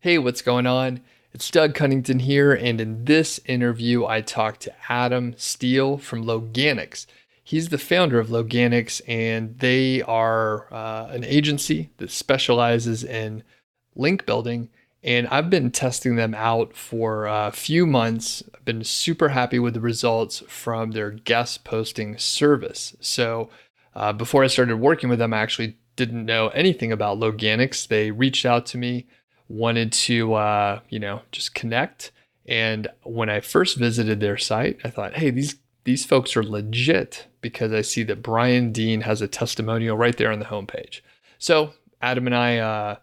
Hey, what's going on? It's Doug Cunnington here, and in this interview, I talked to Adam Steele from Loganix. He's the founder of Loganix, and they are an agency that specializes in link building. And I've been testing them out for a few months. I've been super happy with the results from their guest posting service. So before I started working with them, I actually didn't know anything about Loganix. They reached out to me, wanted to just connect. And when I first visited their site, I thought, hey, these folks are legit because I see that Brian Dean has a testimonial right there on the homepage. So Adam and I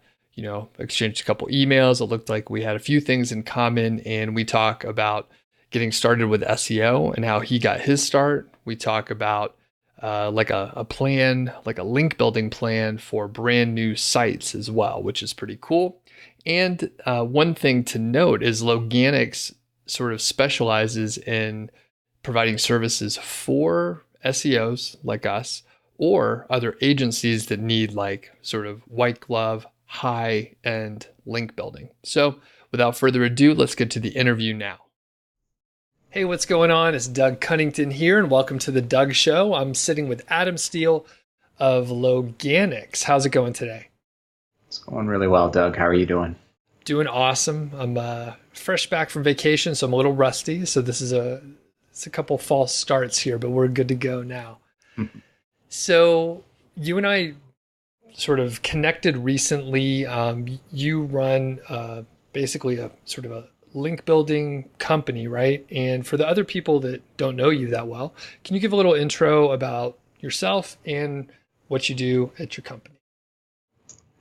exchanged a couple emails. It looked like we had a few things in common, and we talk about getting started with SEO and how he got his start. We talk about like a plan, like a link building plan for brand new sites as well, which is pretty cool. And one thing to note is Loganix sort of specializes in providing services for SEOs like us or other agencies that need like sort of white glove, high end link building. So without further ado, let's get to the interview now. Hey, what's going on? It's Doug Cunnington here, and welcome to the Doug Show. I'm sitting with Adam Steele of Loganix. How's it going today? It's going really well, Doug. How are you doing? Doing awesome. I'm fresh back from vacation, so I'm a little rusty. So it's a couple false starts here, but we're good to go now. So you and I sort of connected recently. You run basically a sort of a link building company, right? And for the other people that don't know you that well, can you give a little intro about yourself and what you do at your company?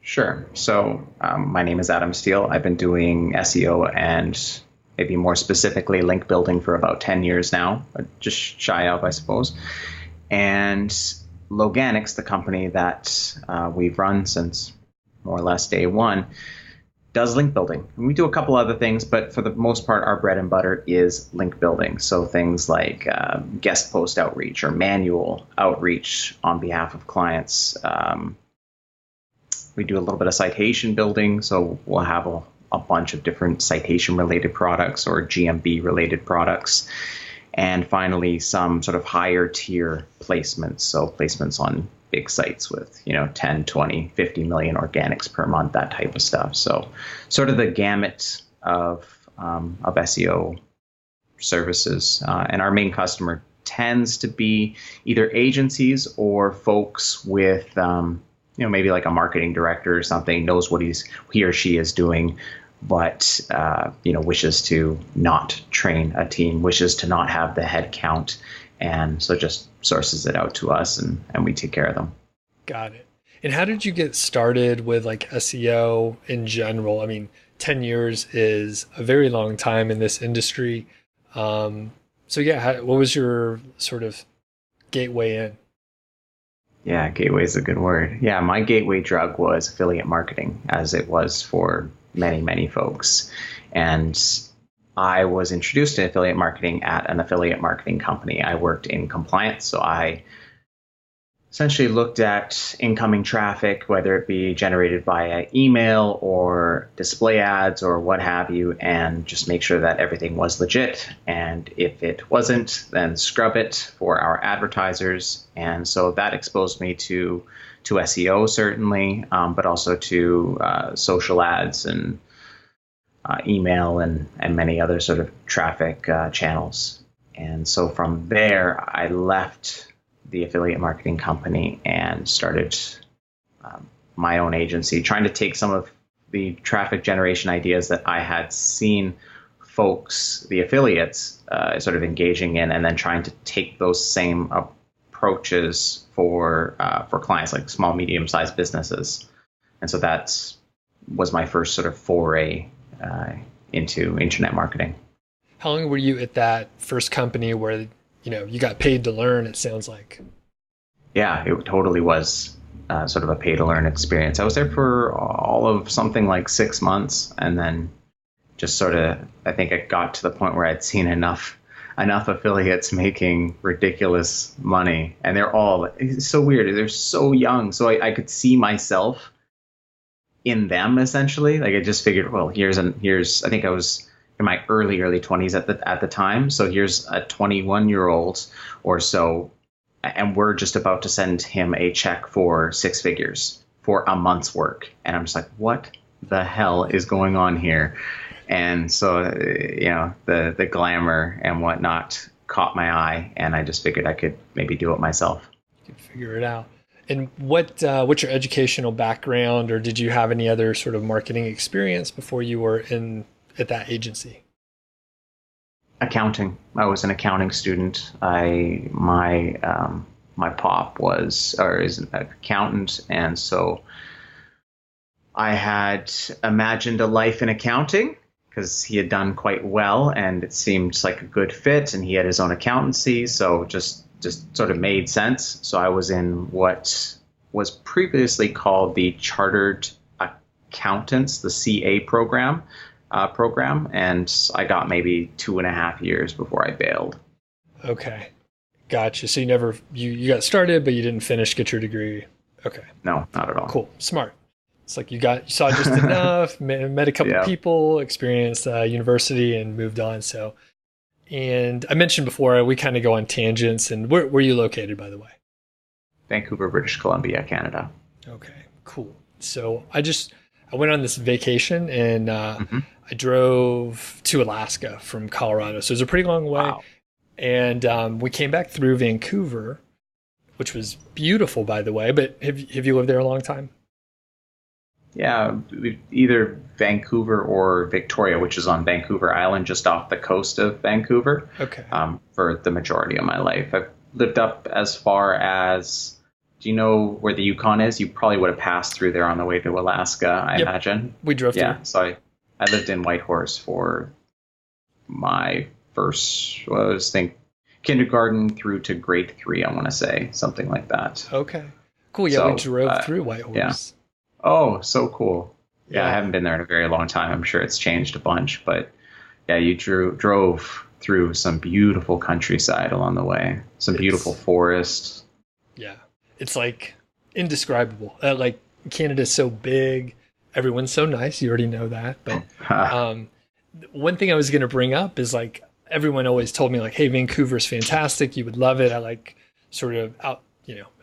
Sure. So my name is Adam Steele. I've been doing SEO and maybe more specifically link building for about 10 years now, just shy of, I suppose. And Loganix, the company that we've run since more or less day one, does link building. And we do a couple other things, but for the most part, our bread and butter is link building. So things like guest post outreach or manual outreach on behalf of clients. We do a little bit of citation building. So we'll have a bunch of different citation related products or GMB related products. And finally, some sort of higher tier placements. So placements on big sites with, 10, 20, 50 million organics per month, that type of stuff. So sort of the gamut of SEO services. And our main customer tends to be either agencies or folks with, maybe like a marketing director or something, knows what he or she is doing, but wishes to not train a team, wishes to not have the head count, and so just sources it out to us, and we take care of them. Got it. And how did you get started with like SEO in general? I mean, 10 years is a very long time in this industry. What was your sort of gateway in? Yeah, gateway is a good word. Yeah, my gateway drug was affiliate marketing, as it was for many, many folks. And I was introduced to affiliate marketing at an affiliate marketing company. I worked in compliance, so I essentially looked at incoming traffic, whether it be generated via email or display ads or what have you, and just make sure that everything was legit. And if it wasn't, then scrub it for our advertisers. And so that exposed me to SEO, certainly, but also to social ads and email and many other sort of traffic channels. And so from there, I left the affiliate marketing company and started my own agency, trying to take some of the traffic generation ideas that I had seen folks, the affiliates, sort of engaging in, and then trying to take those same approaches for clients like small, medium-sized businesses. And so that was my first sort of foray into internet marketing. How long were you at that first company where, you got paid to learn, it sounds like? Yeah, it totally was sort of a pay to learn experience. I was there for all of something like 6 months, and then just sort of, I think I got to the point where I'd seen enough affiliates making ridiculous money, and it's so weird. They're so young. So I could see myself in them essentially. Like I just figured, well, here's I think I was in my early 20s at the time. So here's a 21-year-old or so, and we're just about to send him a check for six figures for a month's work. And I'm just like, what the hell is going on here? And so, the glamour and whatnot caught my eye, and I just figured I could maybe do it myself. You can figure it out. And what's your educational background, or did you have any other sort of marketing experience before you were in at that agency? Accounting. I was an accounting student. My pop is an accountant, and so I had imagined a life in accounting because he had done quite well, and it seemed like a good fit, and he had his own accountancy, so just sort of made sense. So I was in what was previously called the Chartered Accountants, the CA program, and I got maybe 2.5 years before I bailed. Okay, gotcha. So you got started, but you didn't finish, get your degree. Okay. No, not at all. Cool, smart. It's like you saw just enough, met a couple people, experienced university, and moved on. So, and I mentioned before, we kind of go on tangents. And where are you located, by the way? Vancouver, British Columbia, Canada. Okay, cool. So I went on this vacation, and I drove to Alaska from Colorado. So it was a pretty long way. Wow. And we came back through Vancouver, which was beautiful, by the way. But have you lived there a long time? Yeah, either Vancouver or Victoria, which is on Vancouver Island, just off the coast of Vancouver. Okay. For the majority of my life, I've lived up as far as. Do you know where the Yukon is? You probably would have passed through there on the way to Alaska, I imagine. We drove through. Yeah, so I lived in Whitehorse for my first, kindergarten through to grade 3, I want to say, something like that. Okay. Cool. Yeah, we drove through Whitehorse. Yeah. Oh, so cool. Yeah, I haven't been there in a very long time. I'm sure it's changed a bunch, but yeah, you drove through some beautiful countryside along the way, some beautiful forests. Yeah, it's like indescribable. Like Canada's so big, everyone's so nice. You already know that, but one thing I was going to bring up is like everyone always told me like, "Hey, Vancouver's fantastic. You would love it." I like sort of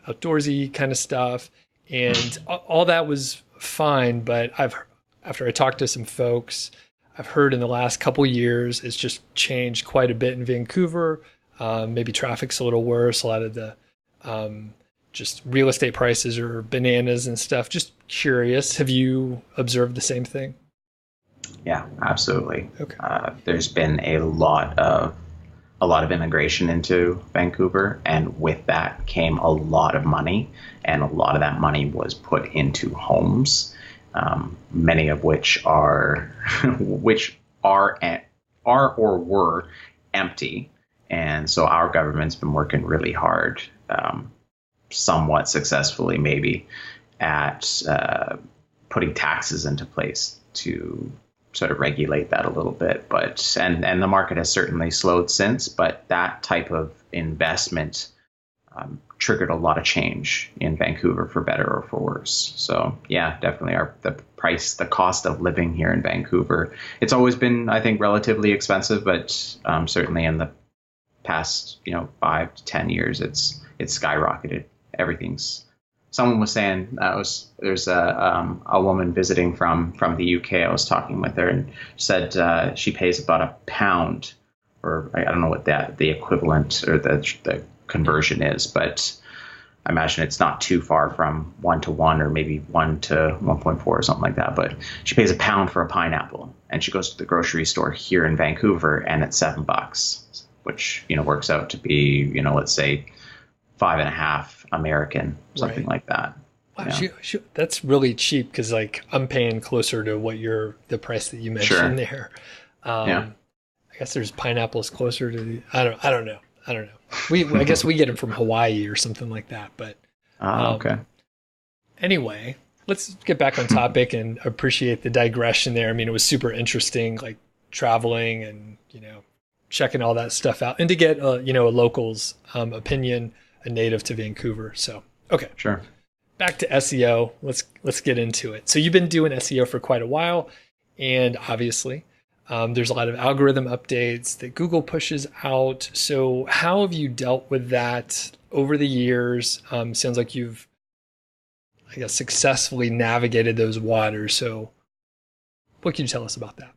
outdoorsy kind of stuff. And all that was fine, but after I talked to some folks, I've heard in the last couple years, it's just changed quite a bit in Vancouver. Maybe traffic's a little worse. A lot of the just real estate prices are bananas and stuff. Just curious, have you observed the same thing? Yeah, absolutely. Okay. There's been a lot of immigration into Vancouver, and with that came a lot of money, and a lot of that money was put into homes, many of which are or were empty. And so our government's been working really hard, somewhat successfully maybe, at putting taxes into place to sort of regulate that a little bit, but and the market has certainly slowed since, but that type of investment triggered a lot of change in Vancouver for better or for worse. So yeah, definitely the cost of living here in Vancouver, it's always been, I think, relatively expensive, but certainly in the past 5 to 10 years it's skyrocketed. Someone was saying there's a woman visiting from the UK. I was talking with her and said she pays about £1, or I don't know what the equivalent or the conversion is, but I imagine it's not too far from 1-to-1 or maybe 1 to 1.4 or something like that. But she pays £1 for a pineapple, and she goes to the grocery store here in Vancouver, and it's $7, which works out to be let's say 5.5 American, something like that. Wow, that's really cheap, because like I'm paying closer to the price that you mentioned there. I guess there's pineapples closer to I don't know. I guess we get them from Hawaii or something like that. But okay. Anyway, let's get back on topic and appreciate the digression there. I mean, it was super interesting, like traveling and checking all that stuff out, and to get a local's opinion, a native to Vancouver. So okay, sure. back to SEO. Let's get into it. So you've been doing SEO for quite a while, and obviously, there's a lot of algorithm updates that Google pushes out. So how have you dealt with that over the years? Sounds like you've, I guess, successfully navigated those waters. So what can you tell us about that?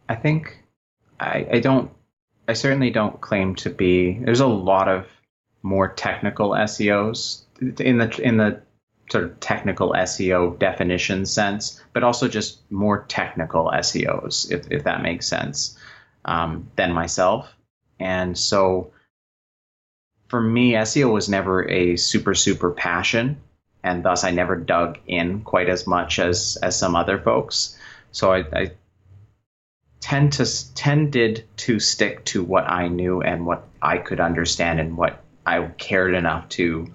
I think I certainly don't claim to be. There's a lot of more technical SEOs in the sort of technical SEO definition sense, but also just more technical SEOs, if that makes sense, than myself. And so for me, SEO was never a super passion, and thus I never dug in quite as much as some other folks. So I tended to stick to what I knew and what I could understand and what I cared enough to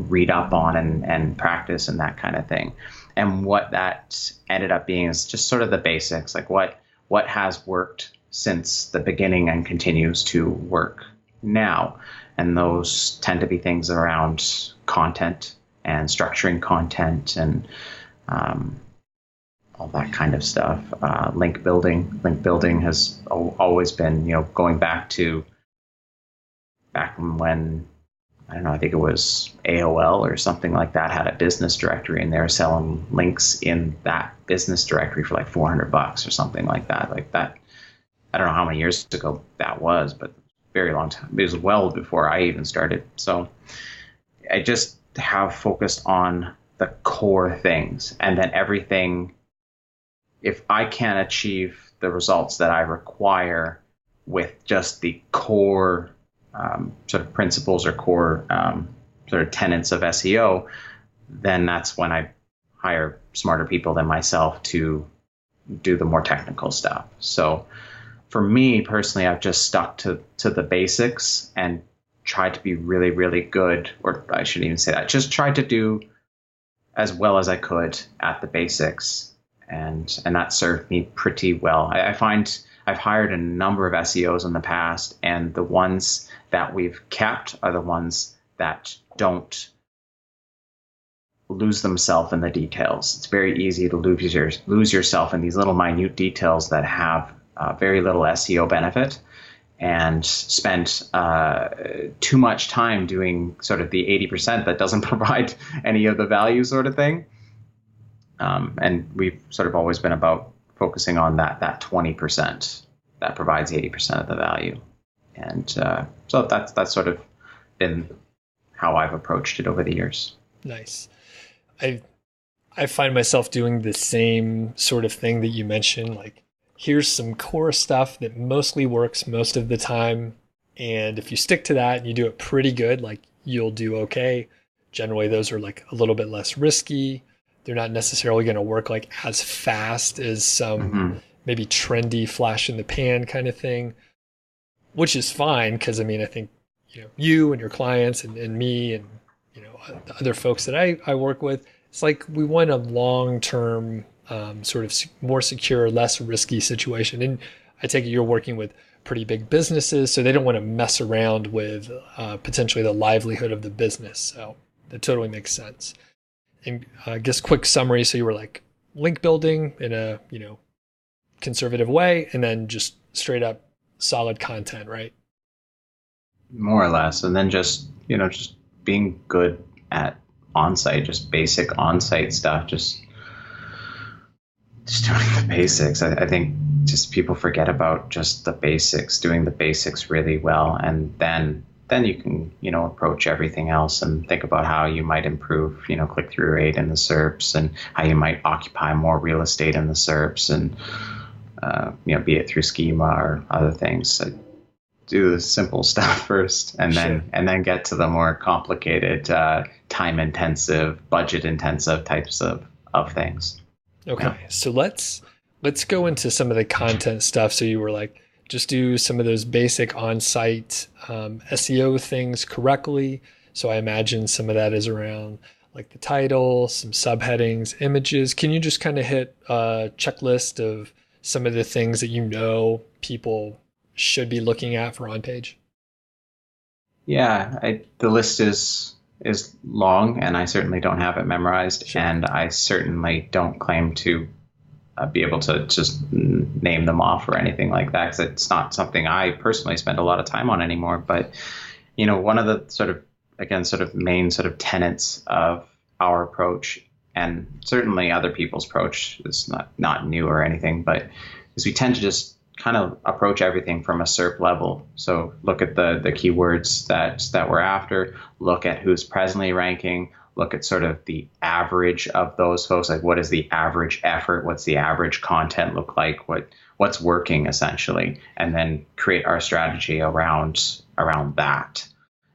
read up on and practice and that kind of thing. And what that ended up being is just sort of the basics, like what has worked since the beginning and continues to work now. And those tend to be things around content and structuring content and all that kind of stuff. Link building has always been, going back when, I don't know, I think it was AOL or something like that had a business directory, and they were selling links in that business directory for like $400 or something like that. Like that, I don't know how many years ago that was, but very long time. It was well before I even started. So I just have focused on the core things, and then everything. If I can't achieve the results that I require with just the core sort of principles or core sort of tenets of SEO, then that's when I hire smarter people than myself to do the more technical stuff. So for me personally, I've just stuck to the basics and tried to be really, really good, or I shouldn't even say that, just tried to do as well as I could at the basics. And that served me pretty well. I find I've hired a number of SEOs in the past, and the ones that we've kept are the ones that don't lose themselves in the details. It's very easy to lose yourself in these little minute details that have very little SEO benefit, and spend too much time doing sort of the 80% that doesn't provide any of the value sort of thing. And we've sort of always been about focusing on that 20% that provides 80% of the value. And so that's sort of been how I've approached it over the years. Nice. I find myself doing the same sort of thing that you mentioned. Like, here's some core stuff that mostly works most of the time. And if you stick to that and you do it pretty good, like, you'll do okay. Generally, those are like a little bit less risky. They're not necessarily going to work like as fast as some maybe trendy flash in the pan kind of thing, which is fine. Cause I mean, I think, you and your clients and me and, the other folks that I work with, it's like we want a long-term sort of more secure, less risky situation. And I take it you're working with pretty big businesses, so they don't want to mess around with potentially the livelihood of the business. So that totally makes sense. And I guess quick summary. So you were like link building in a, conservative way, and then just straight up solid content, right? More or less. And then just being good at on-site, just basic on-site stuff, just doing the basics. I think just people forget about just the basics, doing the basics really well. And then you can, approach everything else and think about how you might improve, click-through rate in the SERPs, and how you might occupy more real estate in the SERPs, and, be it through schema or other things. So do the simple stuff first, and then get to the more complicated, time-intensive, budget-intensive types of things. Okay. Yeah. So let's go into some of the content stuff. So you were like, just do some of those basic on-site SEO things correctly. So I imagine some of that is around like the title, some subheadings, images. Can you just kind of hit a checklist of some of the things that people should be looking at for on page? Yeah, the list is is long, and I certainly don't have it memorized, Sure. and I certainly don't claim to be able to just name them off or anything like that, because it's not something I personally spend a lot of time on anymore. But one of the sort of main sort of tenets of our approach, and certainly other people's approach, is not new or anything, but is we tend to just kind of approach everything from a SERP level. So look at the keywords that we're after, look at who's presently ranking, look at sort of the average of those folks, like what is the average effort, what's the average content look like, what's working essentially, and then create our strategy around that.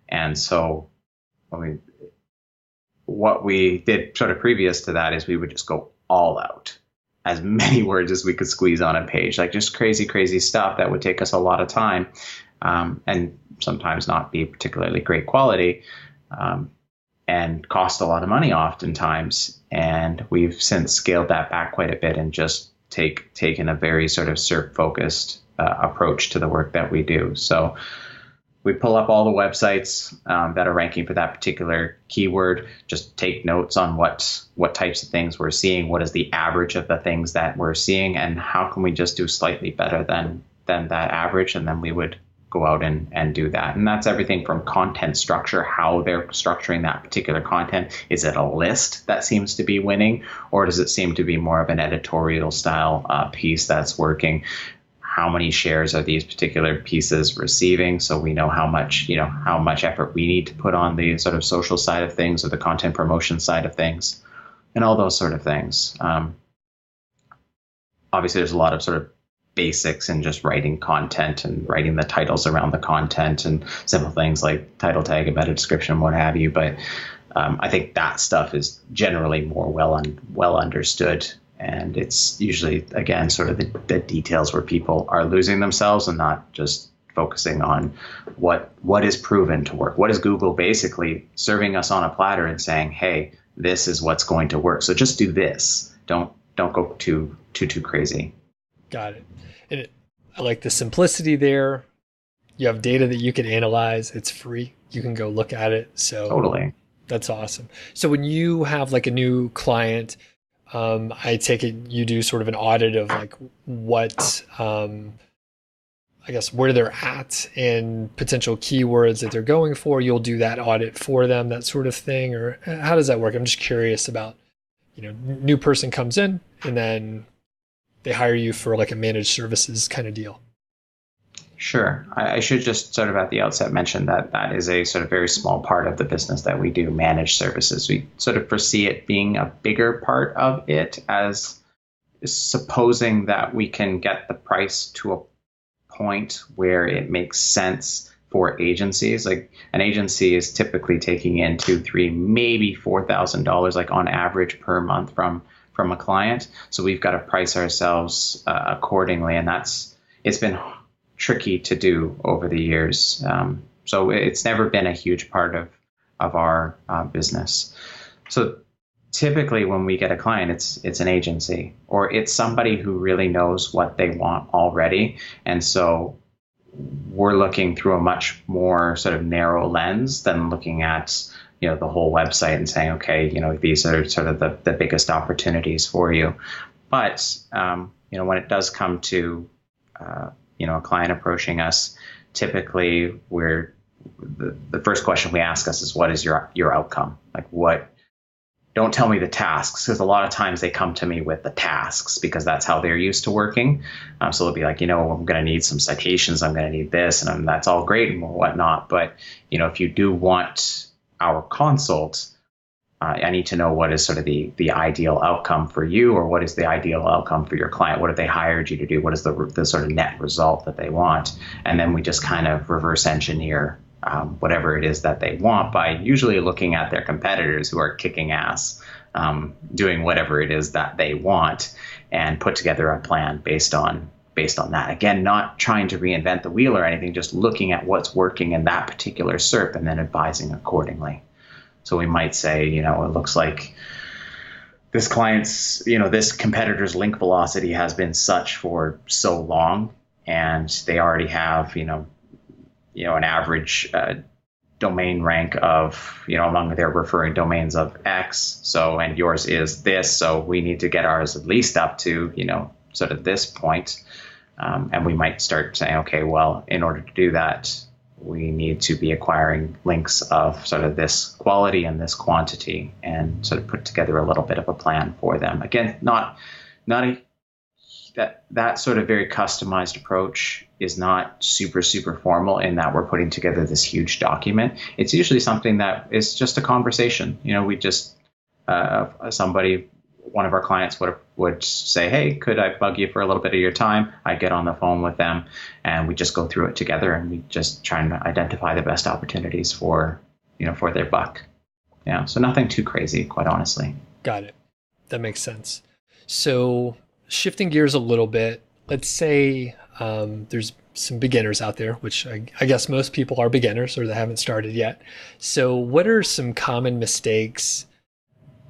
And so what we did sort of previous to that is we would just go all out, as many words as we could squeeze on a page, like just crazy stuff that would take us a lot of time, and sometimes not be particularly great quality, and cost a lot of money oftentimes. And we've since scaled that back quite a bit and just taken a very sort of SERP focused approach to the work that we do. So we pull up all the websites that are ranking for that particular keyword, just take notes on what types of things we're seeing, what is the average of the things that we're seeing, and how can we just do slightly better than that average. And then we would go out and do that. And that's everything from content structure, how they're structuring that particular content. Is it a list that seems to be winning, or does it seem to be more of an editorial style piece that's working? How many shares are these particular pieces receiving? So we know how much effort we need to put on the sort of social side of things or the content promotion side of things, and all those sort of things. Obviously, there's a lot of sort of basics in just writing content and writing the titles around the content and simple things like title tag, a meta description, what have you. But I think that stuff is generally more well understood. And it's usually, again, sort of the details where people are losing themselves and not just focusing on what is proven to work. What is Google basically serving us on a platter and saying, hey, this is what's going to work. So just do this. Don't go too crazy. Got it. And I like the simplicity there. You have data that you can analyze. It's free. You can go look at it. So Totally. that's awesome. So when you have like a new client, I take it you do sort of an audit of like what, I guess, where they're at and potential keywords that they're going for. You'll do that audit for them, that sort of thing. Or how does that work? I'm just curious about, new person comes in and then they hire you for like a managed services kind of deal. Sure. I should just sort of at the outset mention that is a sort of very small part of the business that we do, managed services. We sort of foresee it being a bigger part of it, as supposing that we can get the price to a point where it makes sense for agencies. Like an agency is typically taking in $2,000, $3,000, maybe $4,000, like on average per month from a client. So we've got to price ourselves accordingly, and it's been tricky to do over the years. So it's never been a huge part of our business. So typically when we get a client, it's an agency, or it's somebody who really knows what they want already. And so we're looking through a much more sort of narrow lens than looking at the whole website and saying, okay, these are sort of the biggest opportunities for you. But when it does come to a client approaching us, typically the first question we ask us is, what is your outcome? Like, don't tell me the tasks, because a lot of times they come to me with the tasks because that's how they're used to working. So they'll be like, I'm going to need some citations, I'm going to need this, and that's all great and whatnot. But, if you do want our consult, I need to know what is sort of the ideal outcome for you, or what is the ideal outcome for your client. What have they hired you to do? What is the sort of net result that they want? And then we just kind of reverse engineer whatever it is that they want by usually looking at their competitors who are kicking ass, doing whatever it is that they want, and put together a plan based on that. Again, not trying to reinvent the wheel or anything, just looking at what's working in that particular SERP and then advising accordingly. So we might say, it looks like this this competitor's link velocity has been such for so long, and they already have, an average domain rank of, among their referring domains of X. So, and yours is this. So we need to get ours at least up to, sort of this point. And we might start saying, okay, well, in order to do that, we need to be acquiring links of sort of this quality and this quantity, and sort of put together a little bit of a plan for them. Again, that sort of very customized approach is not super formal in that we're putting together this huge document. It's usually something that is just a conversation. We just one of our clients would say, hey, could I bug you for a little bit of your time? I get on the phone with them and we just go through it together, and we just try and identify the best opportunities for their buck. Yeah. So nothing too crazy, quite honestly. Got it. That makes sense. So shifting gears a little bit, let's say there's some beginners out there, which I guess most people are beginners or they haven't started yet. So what are some common mistakes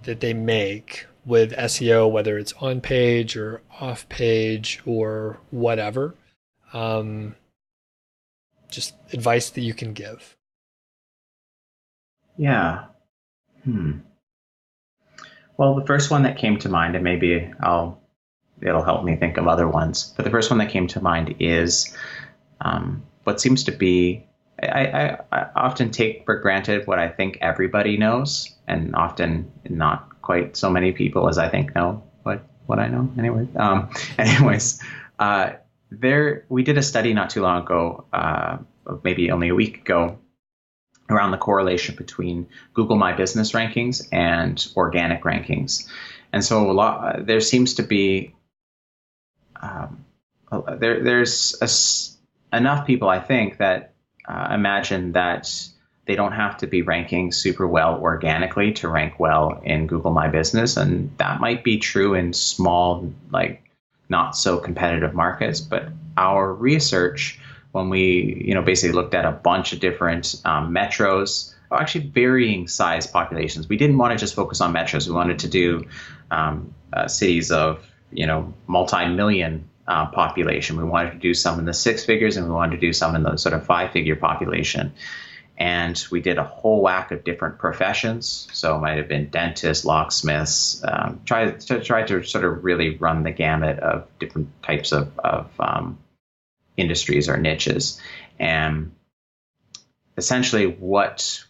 that they make with SEO, whether it's on page or off page or whatever? Just advice that you can give. Yeah. Well, the first one that came to mind, and maybe it'll help me think of other ones, but the first one that came to mind is what seems to be, I often take for granted what I think everybody knows, and often not quite so many people as I think know what I know. We did a study not too long ago, maybe only a week ago, around the correlation between Google My Business rankings and organic rankings. And so there seems to be there's enough people, I think, that imagine that they don't have to be ranking super well organically to rank well in Google My Business. And that might be true in small, not so competitive markets. But our research, when we, basically looked at a bunch of different metros, actually varying size populations. We didn't want to just focus on metros. We wanted to do cities of, multi-million population. We wanted to do some in the 6 figures, and we wanted to do some in the sort of 5-figure population. And we did a whole whack of different professions. So it might have been dentists, locksmiths, try to sort of really run the gamut of different types of industries or niches. And essentially what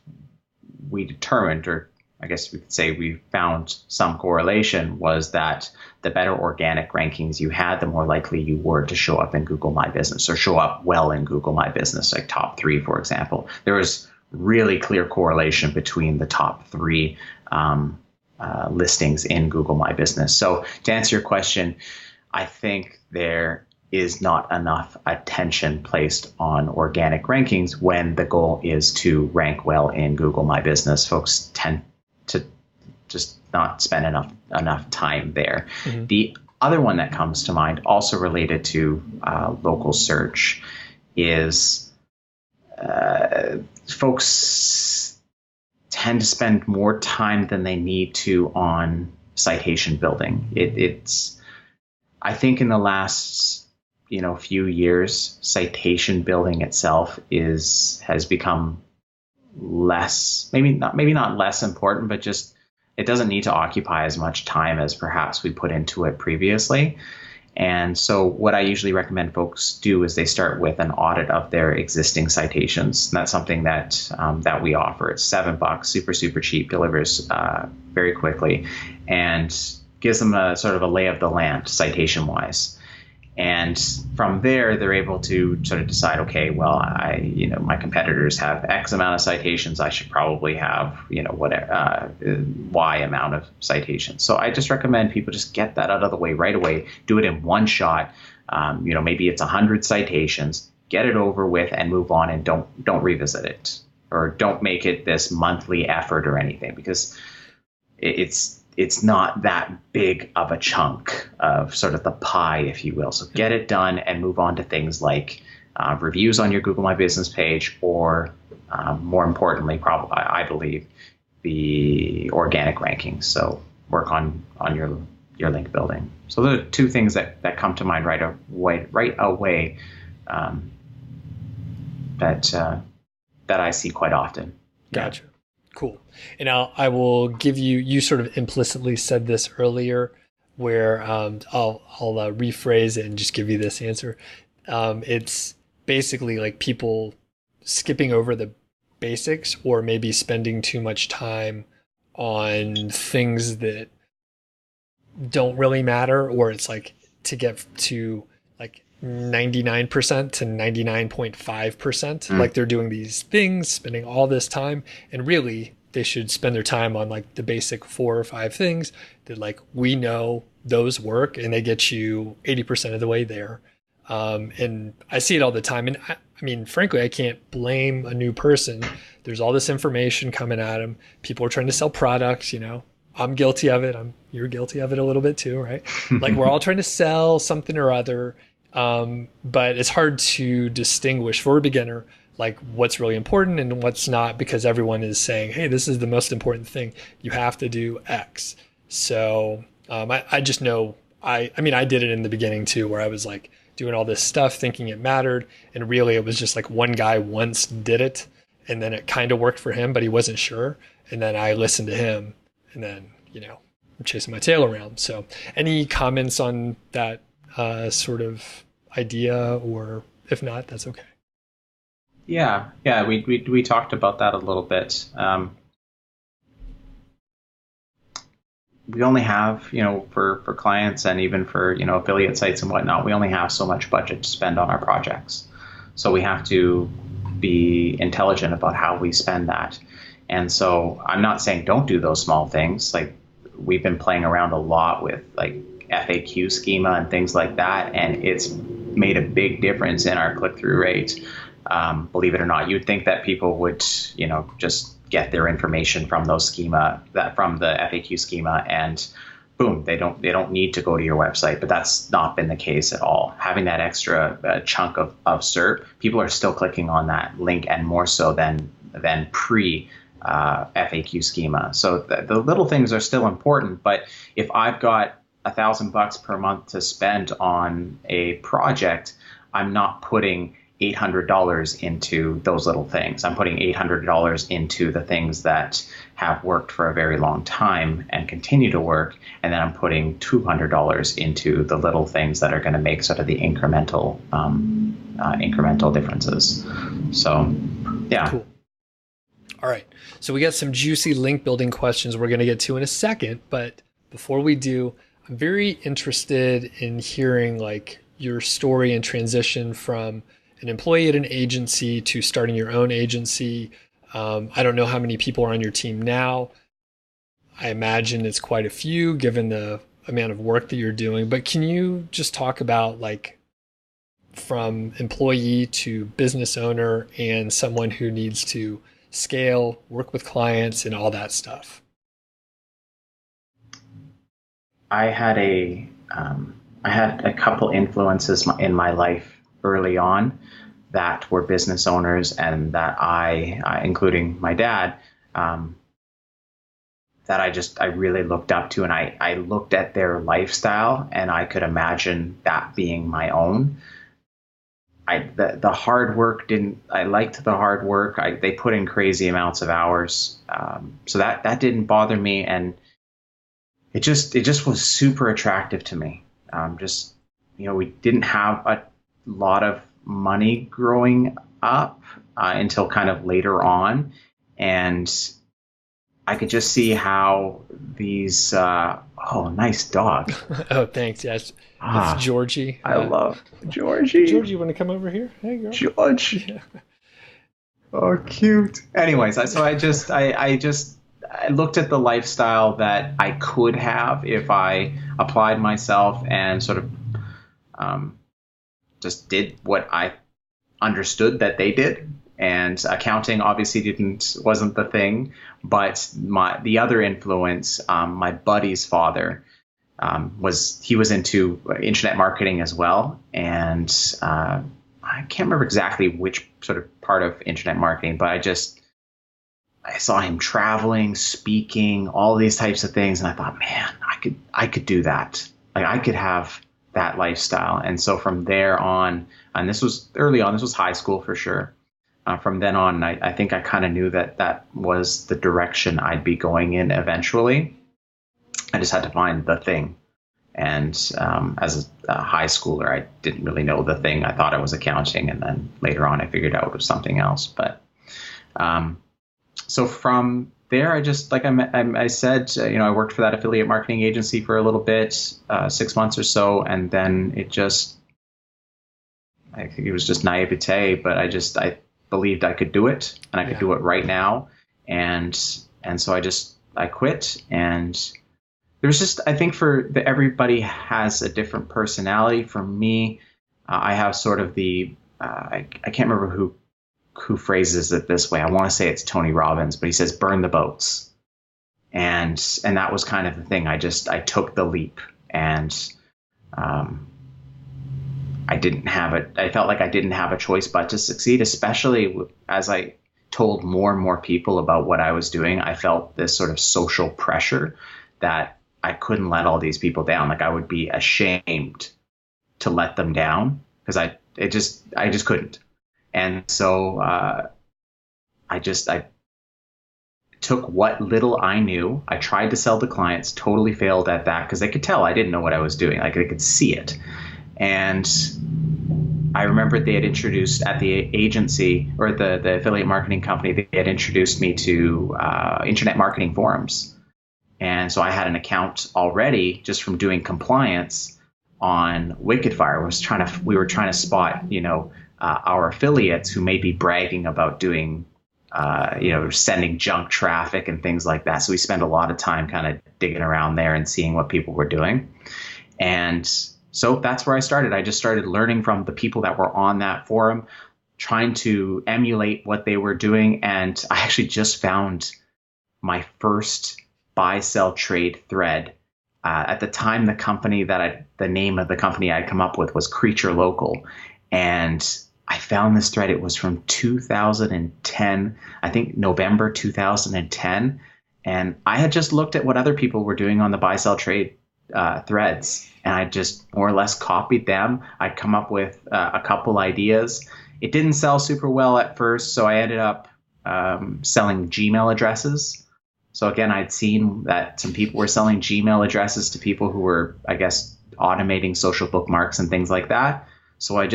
we determined, or I guess we could say we found some correlation, was that the better organic rankings you had, the more likely you were to show up in Google My Business, or show up well in Google My Business, like top 3, for example. There was really clear correlation between the top 3 listings in Google My Business. So to answer your question, I think there is not enough attention placed on organic rankings when the goal is to rank well in Google My Business. Folks tend to just not spend enough time there. Mm-hmm. The other one that comes to mind, also related to local search, is folks tend to spend more time than they need to on citation building. It's I think in the last few years, citation building itself has become less, maybe not less important, but just it doesn't need to occupy as much time as perhaps we put into it previously. And so what I usually recommend folks do is they start with an audit of their existing citations. And that's something that we offer. It's $7, super cheap, delivers very quickly, and gives them a sort of a lay of the land citation wise. And from there, they're able to sort of decide, okay, well, my competitors have X amount of citations. I should probably have, whatever, Y amount of citations. So I just recommend people just get that out of the way right away. Do it in one shot. Maybe it's 100 citations. Get it over with and move on, and don't revisit it, or don't make it this monthly effort or anything, because it's not that big of a chunk of sort of the pie, if you will. So get it done and move on to things like reviews on your Google My Business page, or more importantly, probably, I believe, the organic rankings. So work on your link building. So those are 2 things that come to mind right away that that I see quite often. Gotcha. Cool. And I will give you, you sort of implicitly said this earlier, where I'll rephrase it and just give you this answer. It's basically like people skipping over the basics, or maybe spending too much time on things that don't really matter, or it's like to get to like 99% to 99.5%. Like they're doing these things, spending all this time, and really they should spend their time on like the basic 4 or 5 things that like we know those work and they get you 80% of the way there. And I see it all the time. And I mean, frankly, I can't blame a new person. There's all this information coming at them. People are trying to sell products, you know. I'm guilty of it. You're guilty of it a little bit too, right? Like we're all trying to sell something or other. But it's hard to distinguish for a beginner, like what's really important and what's not, because everyone is saying, hey, this is the most important thing. You have to do X. So I just know, I mean, I did it in the beginning too, where I was like doing all this stuff thinking it mattered. And really it was just like one guy once did it and then it kind of worked for him, but he wasn't sure. And then I listened to him and then, you know, I'm chasing my tail around. So any comments on that sort of idea, or if not, that's okay. Yeah. We talked about that a little bit. We only have, you know, for clients and even for, you know, affiliate sites and whatnot, we only have so much budget to spend on our projects. So we have to be intelligent about how we spend that. And so I'm not saying don't do those small things. Like we've been playing around a lot with like FAQ schema and things like that, and it's made a big difference in our click-through rate. Believe it or not, you'd think that people would, you know, just get their information from those from the FAQ schema, and boom, they don't need to go to your website. But that's not been the case at all. Having that extra chunk of SERP, people are still clicking on that link, and more so than pre FAQ schema. So the little things are still important. But if I've got $1,000 per month to spend on a project, I'm not putting $800 into those little things. I'm putting $800 into the things that have worked for a very long time and continue to work, and then I'm putting $200 into the little things that are going to make sort of the incremental differences. So, yeah. Cool. All right. So we got some juicy link building questions we're going to get to in a second, but before we do, I'm very interested in hearing like your story and transition from an employee at an agency to starting your own agency. I don't know how many people are on your team now. I imagine it's quite a few given the amount of work that you're doing, but can you just talk about like from employee to business owner and someone who needs to scale, work with clients and all that stuff? I had a couple influences in my life early on that were business owners, and that including my dad, that I really looked up to, and I looked at their lifestyle and I could imagine that being my own. The hard work I liked the hard work. They put in crazy amounts of hours, so that didn't bother me, and it just was super attractive to me. Just, you know, we didn't have a lot of money growing up until kind of later on, and I could just see how these nice dog. Oh, thanks. Yes, it's Georgie. I love Georgie. Georgie, you want to come over here? Hey, girl. George. Yeah. Oh, cute. Anyways, I looked at the lifestyle that I could have if I applied myself and sort of just did what I understood that they did. And accounting obviously wasn't the thing, but the other influence, my buddy's father, he was into internet marketing as well, and I can't remember exactly which sort of part of internet marketing, but I saw him traveling, speaking, all these types of things, and I thought, man, I could do that. Like I could have that lifestyle. And so from there on, and this was early on, this was high school for sure. from then on, I think I kind of knew that that was the direction I'd be going in eventually. I just had to find the thing. And as a high schooler, I didn't really know the thing. I thought it was accounting, and then later on, I figured out it was something else. But so from there, I just, like I said, I worked for that affiliate marketing agency for a little bit, 6 months or so, and then I think it was just naivete, but I believed I could do it, and I could do it right now, and so I quit. And there was just, I think everybody has a different personality. For me, I have sort of I can't remember who phrases it this way. I want to say it's Tony Robbins, but he says, burn the boats. And that was kind of the thing. I took the leap, and I felt like I didn't have a choice but to succeed, especially as I told more and more people about what I was doing. I felt this sort of social pressure that I couldn't let all these people down. Like, I would be ashamed to let them down, because I just couldn't. And so I took what little I knew. I tried to sell to clients, totally failed at that, because they could tell I didn't know what I was doing. Like, they could see it. And I remember they had introduced at the agency, or the affiliate marketing company, they had introduced me to internet marketing forums. And so I had an account already just from doing compliance on Wickedfire. We were trying to spot, our affiliates who may be bragging about doing, sending junk traffic and things like that. So we spent a lot of time kind of digging around there and seeing what people were doing. And so that's where I started. I just started learning from the people that were on that forum, trying to emulate what they were doing. And I actually just found my first buy, sell, trade thread. At the time, the name of the company I'd come up with was Creature Local. And I found this thread. It was from 2010, I think November 2010. And I had just looked at what other people were doing on the buy, sell, trade threads. And I just more or less copied them. I'd come up with a couple ideas. It didn't sell super well at first, so I ended up selling Gmail addresses. So again, I'd seen that some people were selling Gmail addresses to people who were, I guess, automating social bookmarks and things like that. So I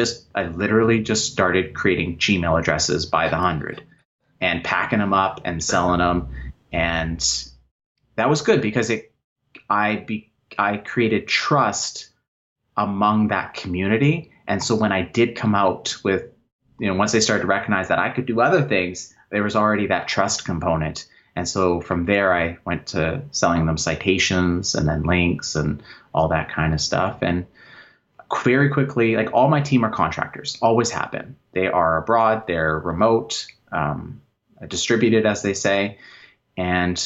literally just started creating Gmail addresses by the 100 and packing them up and selling them. And that was good, because I created trust among that community. And so when I did come out with, once they started to recognize that I could do other things, there was already that trust component. And so from there, I went to selling them citations and then links and all that kind of stuff. And very quickly, like, all my team are contractors, always have been. They are abroad, they're remote, distributed, as they say. And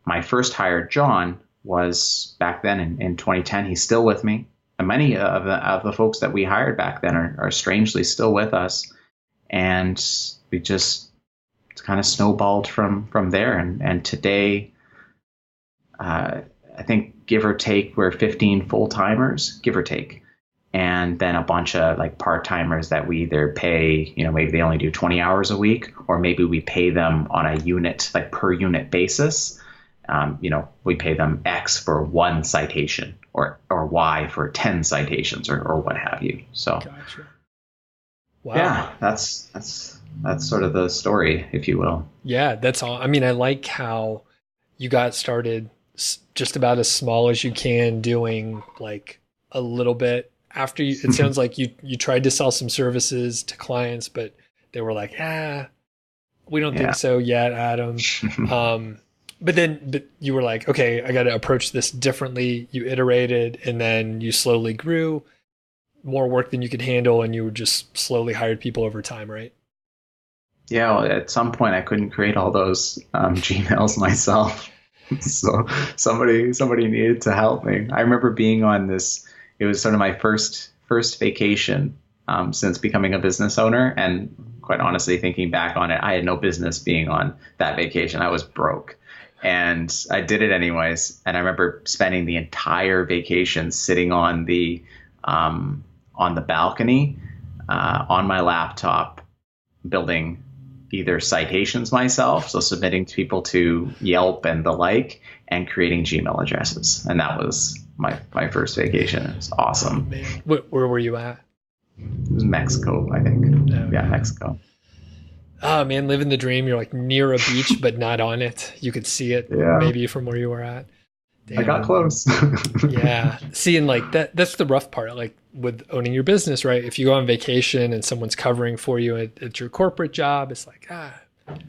my first hire, John, was back then in 2010. He's still with me. And many of the folks that we hired back then are strangely still with us. And we just kind of snowballed from there. And today, I think, give or take, we're 15 full-timers, give or take. And then a bunch of like part-timers that we either pay, maybe they only do 20 hours a week, or maybe we pay them on a unit, like per unit basis. We pay them X for one citation, or Y for 10 citations, or what have you. So, Gotcha. Wow. Yeah, that's sort of the story, if you will. Yeah, that's all. I mean, I like how you got started just about as small as you can, doing like a little bit. After you, it sounds like you tried to sell some services to clients, but they were like, we don't think so yet, Adam. But you were like, okay, I got to approach this differently. You iterated, and then you slowly grew, more work than you could handle, and you just slowly hired people over time, right? Yeah, well, at some point I couldn't create all those Gmails myself. So somebody needed to help me. I remember being on this, it was sort of my first vacation since becoming a business owner. And quite honestly, thinking back on it, I had no business being on that vacation. I was broke. And I did it anyways. And I remember spending the entire vacation sitting on the balcony on my laptop, building either citations myself, so submitting to people to Yelp and the like, and creating Gmail addresses. And that was my first vacation. It was awesome. Oh, man. Where were you at? It was Mexico, I think. Oh, Yeah, Mexico. Oh man, living the dream. You're like near a beach, but not on it. You could see it maybe from where you were at. Damn. I got close. Yeah. Seeing like that's the rough part. Like with owning your business, right? If you go on vacation and someone's covering for you at your corporate job, it's like,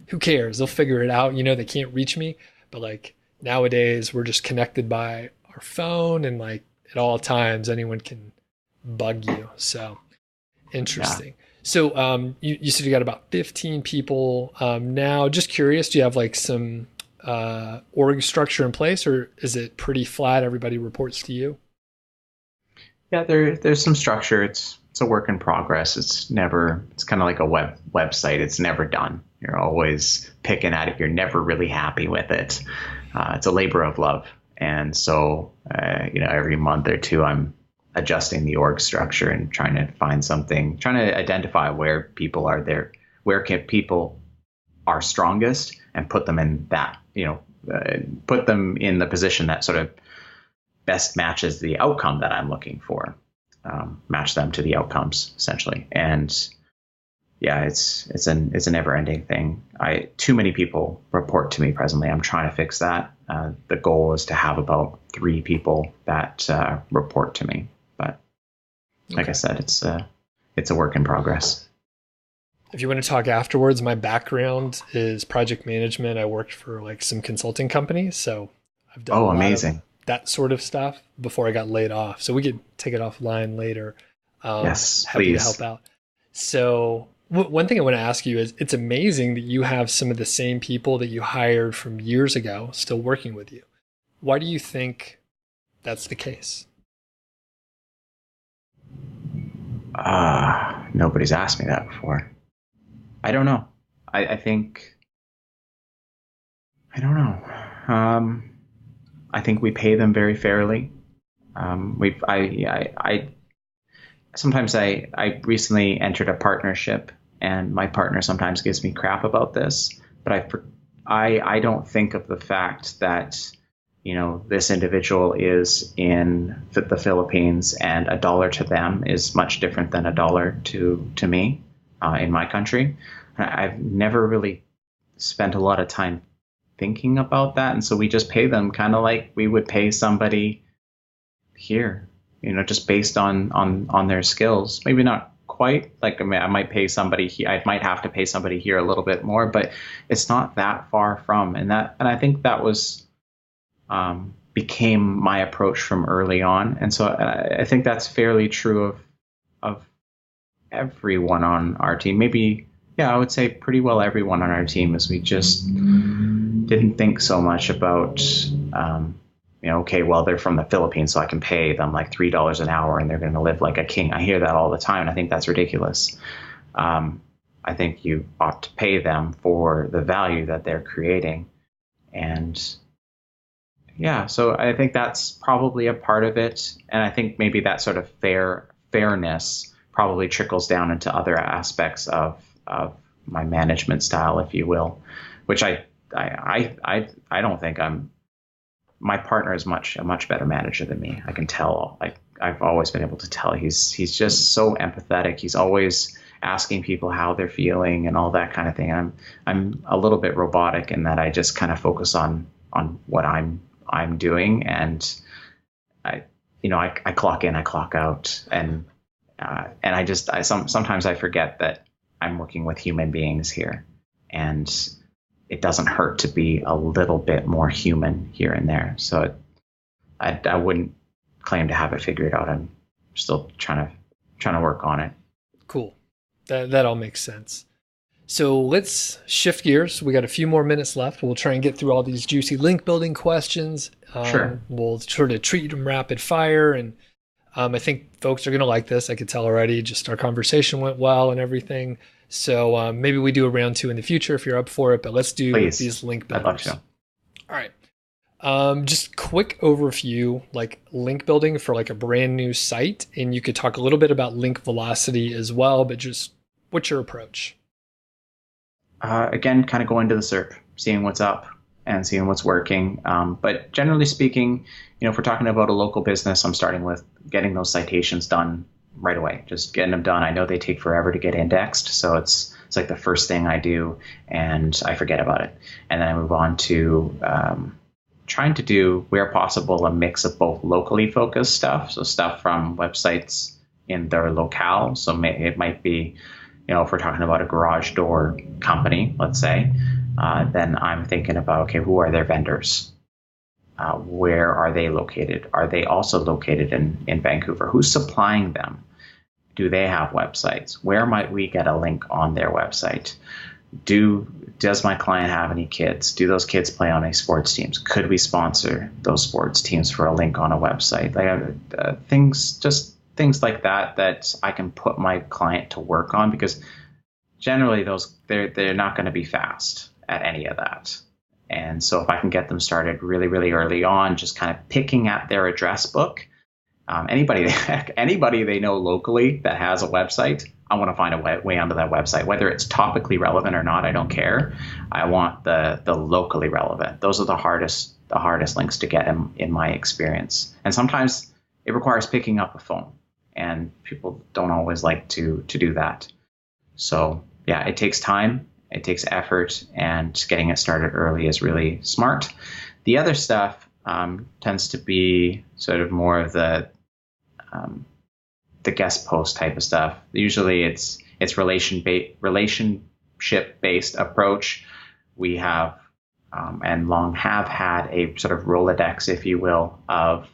who cares? They'll figure it out. They can't reach me. But like nowadays we're just connected by our phone, and like at all times anyone can bug you. So interesting. Yeah. So you said you got about 15 people now. Just curious, do you have like some org structure in place, or is it pretty flat? Everybody reports to you? Yeah, there's some structure. It's a work in progress. It's kind of like a website. It's never done. You're always picking at it. You're never really happy with it. It's a labor of love. And so, every month or two, I'm adjusting the org structure and trying to find something, trying to identify where people are there, where people are strongest, and put them in that, put them in the position that sort of best matches the outcome that I'm looking for, match them to the outcomes essentially. And yeah, it's a never ending thing. Too many people report to me presently. I'm trying to fix that. The goal is to have about 3 people that report to me. But like I said, it's a work in progress. If you want to talk afterwards, my background is project management. I worked for like some consulting companies, so I've done amazing. That sort of stuff before I got laid off. So we could take it offline later. Yes, happy please. to help out. So one thing I want to ask you is, it's amazing that you have some of the same people that you hired from years ago still working with you. Why do you think that's the case? Nobody's asked me that before. I don't know. I think, I don't know. I think we pay them very fairly. Sometimes I recently entered a partnership, and my partner sometimes gives me crap about this, but I don't think of the fact that, this individual is in the Philippines, and $1 to them is much different than $1 to me in my country. I've never really spent a lot of time thinking about that, and so we just pay them kind of like we would pay somebody here, just based on their skills. Maybe not quite like, I might pay somebody here. I might have to pay somebody here a little bit more, but it's not that far from. And I think that was became my approach from early on. And so I think that's fairly true of everyone on our team. Maybe, yeah, I would say pretty well everyone on our team, is we just didn't think so much about, okay, well, they're from the Philippines, so I can pay them like $3 an hour and they're going to live like a king. I hear that all the time, and I think that's ridiculous. I think you ought to pay them for the value that they're creating. And yeah, so I think that's probably a part of it. And I think maybe that sort of fairness probably trickles down into other aspects of my management style, if you will, which I don't think my partner is a much better manager than me. I can tell. I've always been able to tell. He's just so empathetic. He's always asking people how they're feeling and all that kind of thing. I'm a little bit robotic in that I just kind of focus on what I'm doing, and I clock in, I clock out, and sometimes I forget that I'm working with human beings here, and it doesn't hurt to be a little bit more human here and there. So I wouldn't claim to have it figured out. I'm still trying to work on it. Cool. That all makes sense. So let's shift gears. We got a few more minutes left. We'll try and get through all these juicy link building questions. Sure. We'll sort of treat them rapid fire. And I think folks are going to like this. I could tell already, just our conversation went well and everything. So maybe we do a round 2 in the future if you're up for it, but let's do these link builders. I'd love to. All right. Just quick overview, like link building for like a brand new site. And you could talk a little bit about link velocity as well, but just what's your approach? Again, kind of going to the SERP, seeing what's up and seeing what's working. But generally speaking, if we're talking about a local business, I'm starting with getting those citations done right away, just getting them done. I know they take forever to get indexed, so it's like the first thing I do, and I forget about it. And then I move on to trying to do, where possible, a mix of both locally focused stuff, so stuff from websites in their locale. So it might be, if we're talking about a garage door company, let's say, then I'm thinking about, okay, who are their vendors? Where are they located? Are they also located in Vancouver? Who's supplying them? Do they have websites? Where might we get a link on their website? Does my client have any kids? Do those kids play on any sports teams? Could we sponsor those sports teams for a link on a website? Like things like that I can put my client to work on, because generally they're not going to be fast at any of that. And so if I can get them started really, really early on, just kind of picking at their address book, anybody they know locally that has a website, I want to find a way onto that website, whether it's topically relevant or not. I don't care. I want the locally relevant. Those are the hardest links to get in my experience. And sometimes it requires picking up a phone, and people don't always like to do that. So yeah, it takes time, it takes effort, and getting it started early is really smart. The other stuff tends to be sort of more of the guest post type of stuff. Usually it's relationship based approach. We have and long have had a sort of Rolodex, if you will, of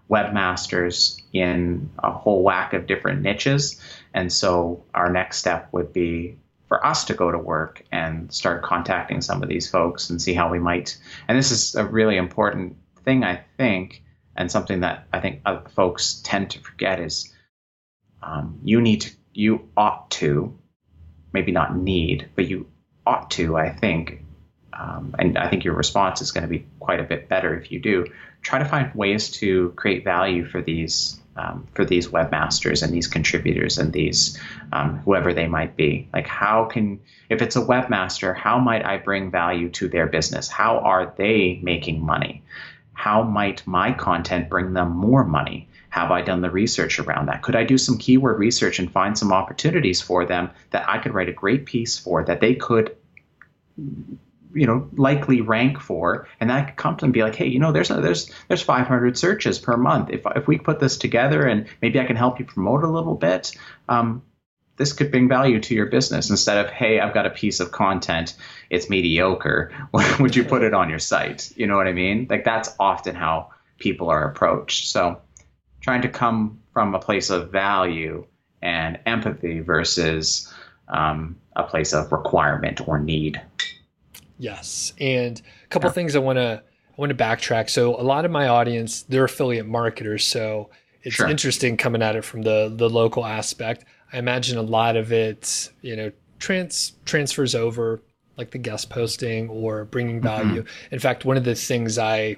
webmasters in a whole whack of different niches. And so our next step would be for us to go to work and start contacting some of these folks and see how we might. And this is a really important thing, I think, and something that I think other folks tend to forget is you ought to, maybe not need, but you ought to, I think, and I think your response is going to be quite a bit better if you do, try to find ways to create value for these webmasters and these contributors and these whoever they might be. Like, if it's a webmaster, how might I bring value to their business? How are they making money? How might my content bring them more money? Have I done the research around that? Could I do some keyword research and find some opportunities for them that I could write a great piece for, that they could, likely rank for, and that could come to them and be like, hey, there's 500 searches per month. If we put this together and maybe I can help you promote a little bit, this could bring value to your business, instead of, hey, I've got a piece of content, it's mediocre, would you put it on your site? You know what I mean? Like, that's often how people are approached. So trying to come from a place of value and empathy versus a place of requirement or need. Yes. And a couple things I want to backtrack. So a lot of my audience, they're affiliate marketers. So it's interesting coming at it from the local aspect. I imagine a lot of it, transfers over, like the guest posting or bringing value. Mm-hmm. In fact, one of the things I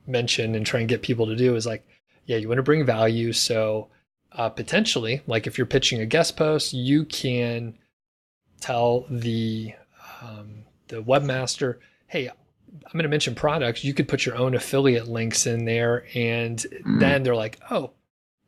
mention and try and get people to do is like, yeah, you want to bring value. So potentially, like if you're pitching a guest post, you can tell the webmaster, hey, I'm going to mention products. You could put your own affiliate links in there. And then they're like, oh,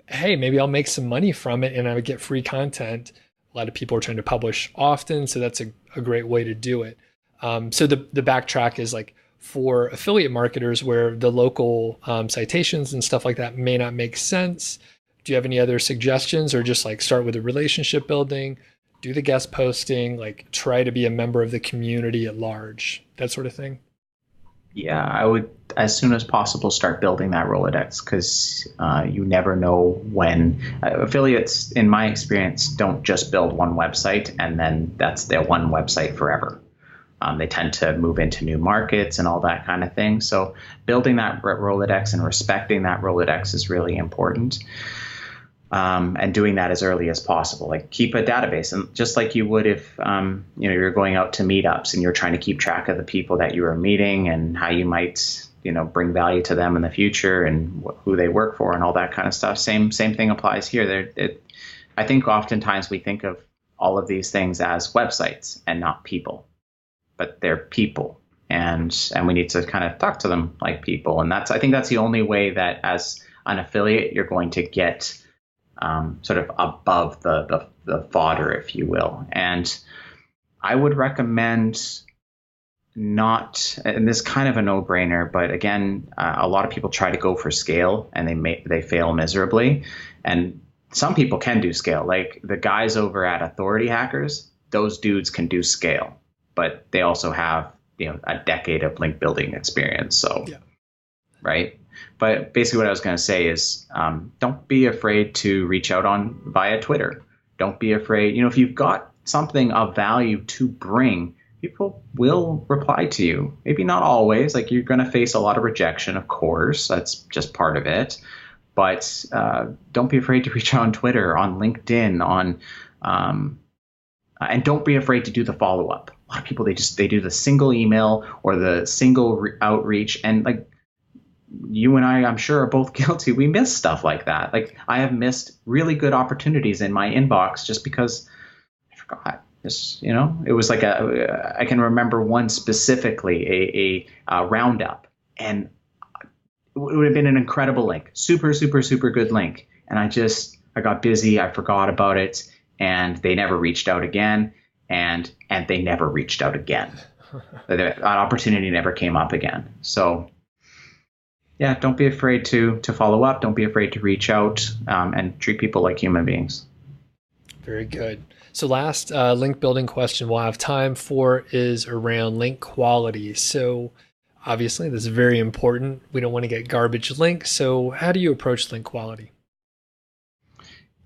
hey, maybe I'll make some money from it and I would get free content. A lot of people are trying to publish often, so that's a great way to do it. So the backtrack is like for affiliate marketers where the local citations and stuff like that may not make sense. Do you have any other suggestions, or just like start with the relationship building, do the guest posting, like try to be a member of the community at large, that sort of thing? Yeah, I would, as soon as possible, start building that Rolodex, because you never know when. Affiliates, in my experience, don't just build one website and then that's their one website forever. They tend to move into new markets and all that kind of thing. So building that Rolodex and respecting that Rolodex is really important. And doing that as early as possible. Like, keep a database, and just like you would if you're going out to meetups and you're trying to keep track of the people that you are meeting and how you might bring value to them in the future and who they work for and all that kind of stuff. Same thing applies here. I think oftentimes we think of all of these things as websites and not people, but they're people. And we need to kind of talk to them like people. And I think that's the only way that as an affiliate, you're going to get sort of above the fodder, if you will. And I would recommend not, and this is kind of a no-brainer, but again, a lot of people try to go for scale and they fail miserably. And some people can do scale, like the guys over at Authority Hackers. Those dudes can do scale, but they also have a decade of link building experience. So, yeah. Right. But basically what I was going to say is don't be afraid to reach out via Twitter. Don't be afraid. If you've got something of value to bring, people will reply to you. Maybe not always. Like, you're going to face a lot of rejection, of course. That's just part of it. But don't be afraid to reach out on Twitter, on LinkedIn, and don't be afraid to do the follow-up. A lot of people, they do the single email or the single outreach, and like you and I'm sure are both guilty. We miss stuff like that. Like, I have missed really good opportunities in my inbox just because I forgot. It was like I can remember one specifically, a roundup, and it would have been an incredible link, super, super, super good link. And I got busy. I forgot about it, and they never reached out again. And they never reached out again. That opportunity never came up again. So, yeah, don't be afraid to follow up. Don't be afraid to reach out, and treat people like human beings. Very good. So last link building question we'll have time for is around link quality. So obviously this is very important. We don't want to get garbage links. So how do you approach link quality?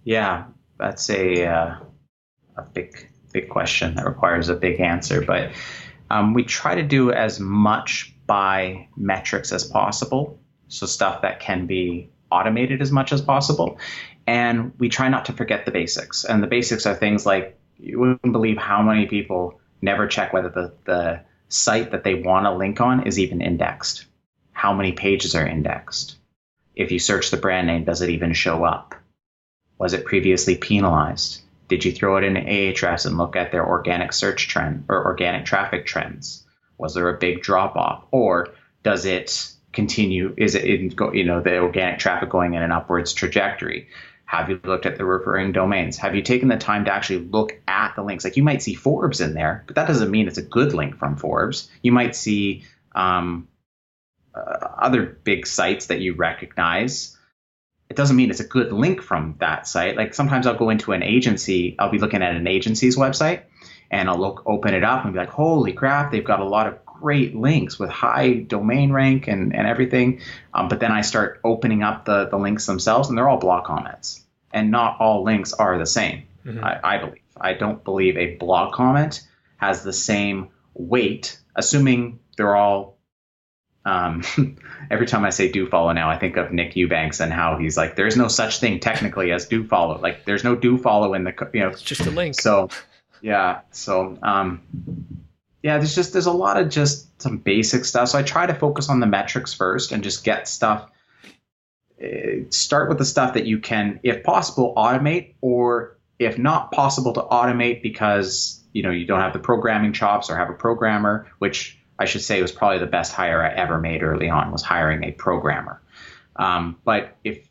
Yeah, that's a big question that requires a big answer. But we try to do as much by metrics as possible. So stuff that can be automated as much as possible. And we try not to forget the basics. And the basics are things like, you wouldn't believe how many people never check whether the site that they want to link on is even indexed. How many pages are indexed? If you search the brand name, does it even show up? Was it previously penalized? Did you throw it in Ahrefs and look at their organic search trend or organic traffic trends? Was there a big drop off? Or does it continue? Is it the organic traffic going in an upwards trajectory? Have you looked at the referring domains? Have you taken the time to actually look at the links? Like, you might see Forbes in there, but that doesn't mean it's a good link from Forbes. You might see other big sites that you recognize. It doesn't mean it's a good link from that site. Like, sometimes I'll go into an agency, I'll be looking at an agency's website, and I'll open it up and be like, holy crap, they've got a lot of great links with high domain rank and everything. But then I start opening up the links themselves, and they're all blog comments. And not all links are the same, I believe. I don't believe a blog comment has the same weight, assuming they're all every time I say do follow now, I think of Nick Eubanks and how he's like, there's no such thing technically as do follow. Like, there's no do follow in the, it's just a link. So, yeah. So, there's a lot of just some basic stuff. So I try to focus on the metrics first and just get stuff. Start with the stuff that you can, if possible, automate, or if not possible to automate because you don't have the programming chops or have a programmer, which I should say was probably the best hire I ever made early on, was hiring a programmer. But if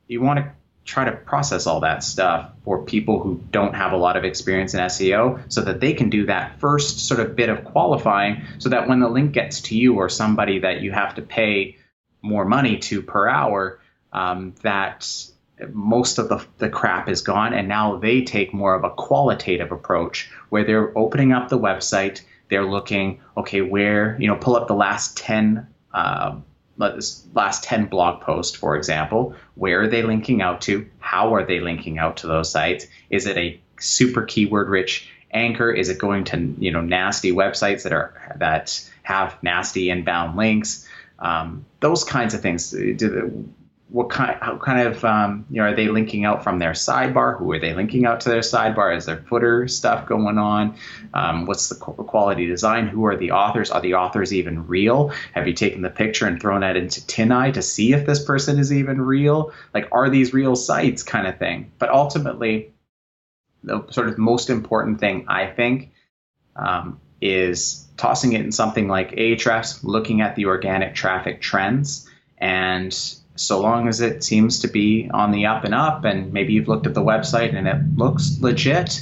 you want to try to process all that stuff for people who don't have a lot of experience in SEO, so that they can do that first sort of bit of qualifying, so that when the link gets to you or somebody that you have to pay more money to per hour, that most of the crap is gone. And now they take more of a qualitative approach where they're opening up the website. They're looking, okay, where, pull up the last 10 blog posts, for example. Where are they linking out to? How are they linking out to those sites? Is it a super keyword rich anchor? Is it going to, nasty websites that have nasty inbound links? Those kinds of things. How kind of are they linking out from their sidebar? Who are they linking out to their sidebar? Is there footer stuff going on? What's the quality design? Who are the authors? Are the authors even real? Have you taken the picture and thrown that into TinEye to see if this person is even real? Like, are these real sites, kind of thing? But ultimately, the sort of most important thing, I think, is tossing it in something like Ahrefs, looking at the organic traffic trends. And so long as it seems to be on the up and up, and maybe you've looked at the website and it looks legit,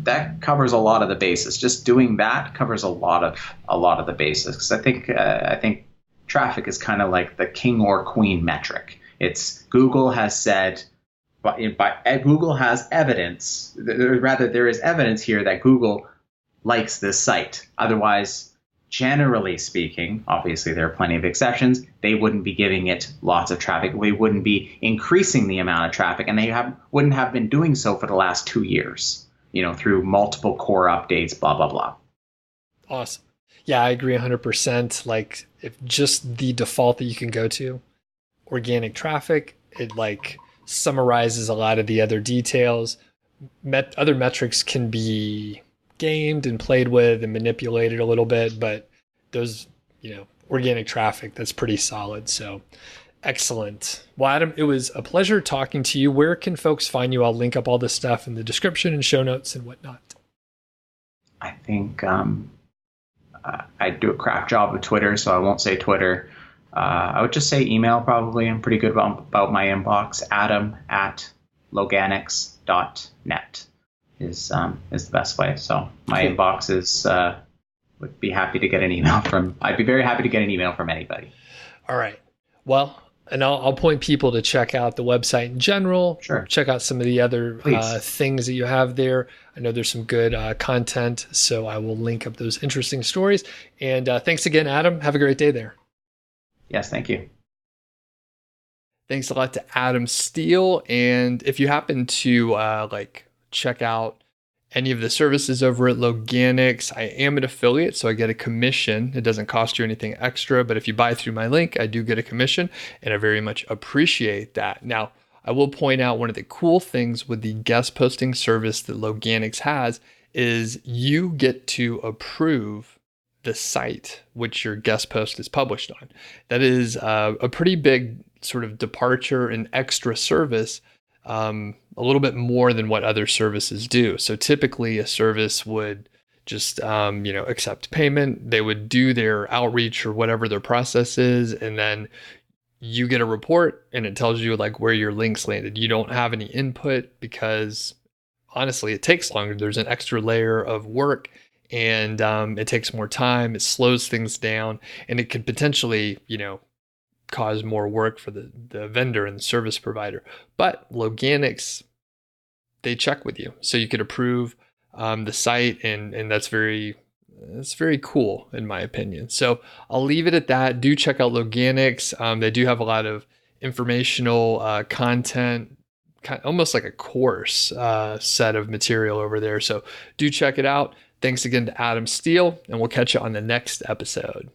that covers a lot of the bases. Just doing that covers a lot of the bases. Because I think traffic is kind of like the king or queen metric. It's Google has said, Google has evidence. Rather, there is evidence here that Google likes this site. Otherwise, generally speaking, obviously there are plenty of exceptions, they wouldn't be giving it lots of traffic. They wouldn't be increasing the amount of traffic, and they wouldn't have been doing so for the last 2 years, through multiple core updates, blah, blah, blah. Awesome. Yeah, I agree 100%. Like, if just the default that you can go to, organic traffic, it like summarizes a lot of the other details. Other metrics can be gamed and played with and manipulated a little bit, but those, organic traffic, that's pretty solid. So excellent. Well, Adam, it was a pleasure talking to you. Where can folks find you? I'll link up all this stuff in the description and show notes and whatnot. I think I do a crap job with Twitter, so I won't say Twitter. I would just say email probably. I'm pretty good about my inbox. Adam@Loganix.net is the best way. So my inbox is would be happy to get an email from. I'd be very happy to get an email from anybody. All right. Well, and I'll point people to check out the website in general. Sure. Check out some of the other things that you have there. I know there's some good content, so I will link up those interesting stories. And thanks again, Adam. Have a great day there. Yes, thank you. Thanks a lot to Adam Steele. And if you happen to check out any of the services over at Loganix, I am an affiliate, so I get a commission. It doesn't cost you anything extra, but if you buy through my link, I do get a commission, and I very much appreciate that. Now, I will point out one of the cool things with the guest posting service that Loganix has is you get to approve the site which your guest post is published on. That is a pretty big sort of departure and extra service, a little bit more than what other services do. So typically a service would just accept payment. They would do their outreach or whatever their process is, and then you get a report and it tells you like where your links landed. You don't have any input because honestly, it takes longer. There's an extra layer of work, and it takes more time. It slows things down, and it could potentially, cause more work for the vendor and the service provider. But Loganix, they check with you, so you could approve the site, and that's very cool in my opinion. So I'll leave it at that. Do check out Loganix. They do have a lot of informational content, almost like a course set of material over there. So do check it out. Thanks again to Adam Steele, and we'll catch you on the next episode.